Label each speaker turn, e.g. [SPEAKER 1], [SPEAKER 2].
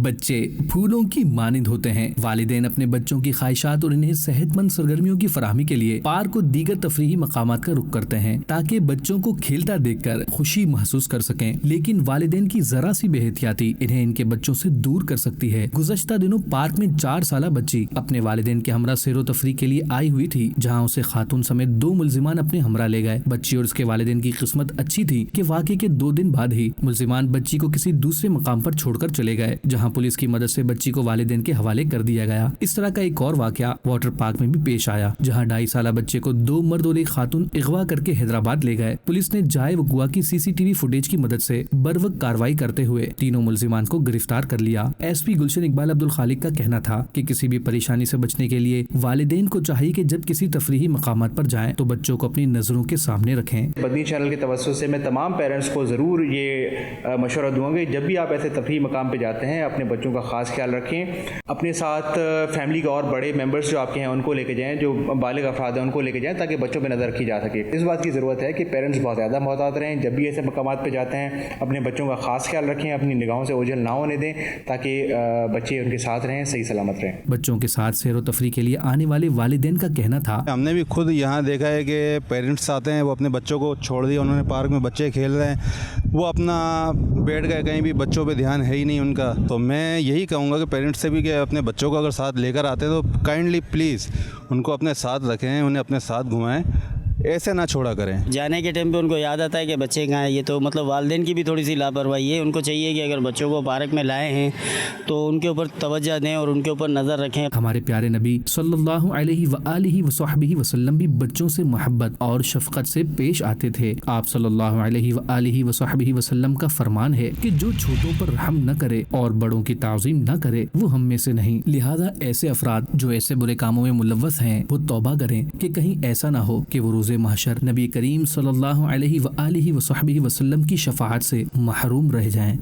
[SPEAKER 1] بچے پھولوں کی مانند ہوتے ہیں۔ والدین اپنے بچوں کی خواہشات اور انہیں صحت مند سرگرمیوں کی فراہمی کے لیے پارک اور دیگر تفریحی مقامات کا رخ کرتے ہیں تاکہ بچوں کو کھیلتا دیکھ کر خوشی محسوس کر سکیں، لیکن والدین کی ذرا سی بے احتیاطی انہیں ان کے بچوں سے دور کر سکتی ہے۔ گزشتہ دنوں پارک میں 4 سالہ بچی اپنے والدین کے ہمراہ سیر و تفریح کے لیے آئی ہوئی تھی، جہاں اسے خاتون سمیت 2 ملزمان اپنے ہمراہ لے گئے۔ بچی اور اس کے والدین کی قسمت اچھی تھی کہ واقعے کے 2 دن بعد ہی ملزمان بچی کو کسی دوسرے مقام پر چھوڑ کر چلے گئے، جہاں پولیس کی مدد سے بچی کو والدین کے حوالے کر دیا گیا۔ اس طرح کا ایک اور واقعہ واٹر پارک میں بھی پیش آیا، جہاں 2.5 سالہ بچے کو 2 مرد اور ایک خاتون اغوا کر کے حیدرآباد لے گئے۔ پولیس نے جائے وقوع کی CCTV فوٹیج کی مدد سے بروقت کارروائی کرتے ہوئے تینوں ملزمان کو گرفتار کر لیا۔ SP گلشن اقبال عبدالخالق کا کہنا تھا کہ کسی بھی پریشانی سے بچنے کے لیے والدین کو چاہیے کہ جب کسی تفریحی مقامات پر جائیں تو بچوں کو اپنی نظروں کے سامنے رکھیں۔
[SPEAKER 2] مدنی چینل کے توسط سے میں تمام پیرنٹس کو ضرور یہ مشورہ دوں گا کہ جب بھی آپ ایسے تفریحی مقام پہ جاتے ہیں اپنے بچوں کا خاص خیال رکھیں، اپنے ساتھ فیملی کے اور بڑے ممبرس جو آپ کے ہیں ان کو لے کے جائیں، جو بالغ افراد ہیں ان کو لے کے جائیں تاکہ بچوں پہ نظر رکھی جا سکے۔ اس بات کی ضرورت ہے کہ پیرنٹس بہت زیادہ محتاط رہیں، جب بھی ایسے مقامات پہ جاتے ہیں اپنے بچوں کا خاص خیال رکھیں، اپنی نگاہوں سے اوجھل نہ ہونے دیں تاکہ بچے ان کے ساتھ رہیں، صحیح سلامت رہیں۔
[SPEAKER 1] بچوں کے ساتھ سیر و تفریح کے لیے آنے والے والدین کا کہنا تھا،
[SPEAKER 3] ہم نے بھی خود یہاں دیکھا ہے کہ پیرنٹس آتے ہیں، وہ اپنے بچوں کو چھوڑ دیا انہوں نے پارک میں، بچے کھیل رہے ہیں، وہ اپنا بیٹھ گئے، کہیں بھی بچوں پہ دھیان ہے ہی نہیں ان کا۔ تو میں یہی کہوں گا کہ پیرنٹس سے بھی کہ اپنے بچوں کو اگر ساتھ لے کر آتے تو کائنڈلی پلیز ان کو اپنے ساتھ رکھیں، انہیں اپنے ساتھ گھمائیں، ایسے نہ چھوڑا کریں۔
[SPEAKER 4] جانے کے ٹائم پہ ان کو یاد آتا ہے کہ بچے کہاں ہیں، یہ تو مطلب والدین کی بھی تھوڑی سی لاپرواہی ہے۔ ان کو چاہیے کہ اگر بچوں کو پارک میں لائے ہیں تو ان کے اوپر توجہ دیں اور ان کے اوپر نظر رکھیں۔
[SPEAKER 1] ہمارے پیارے نبی صلی اللہ علیہ وآلہ وصحبہ وسلم بھی بچوں سے محبت اور شفقت سے پیش آتے تھے۔ آپ صلی اللہ علیہ وآلہ وصحبہ وسلم کا فرمان ہے کہ جو چھوٹوں پر رحم نہ کرے اور بڑوں کی تعظیم نہ کرے وہ ہم میں سے نہیں۔ لہذا ایسے افراد جو ایسے برے کاموں میں ملوث ہیں وہ توبہ کریں کہ کہیں ایسا نہ ہو کہ وہ روز محشر نبی کریم صلی اللہ علیہ وآلہ وصحبہ وسلم کی شفاعت سے محروم رہ جائیں۔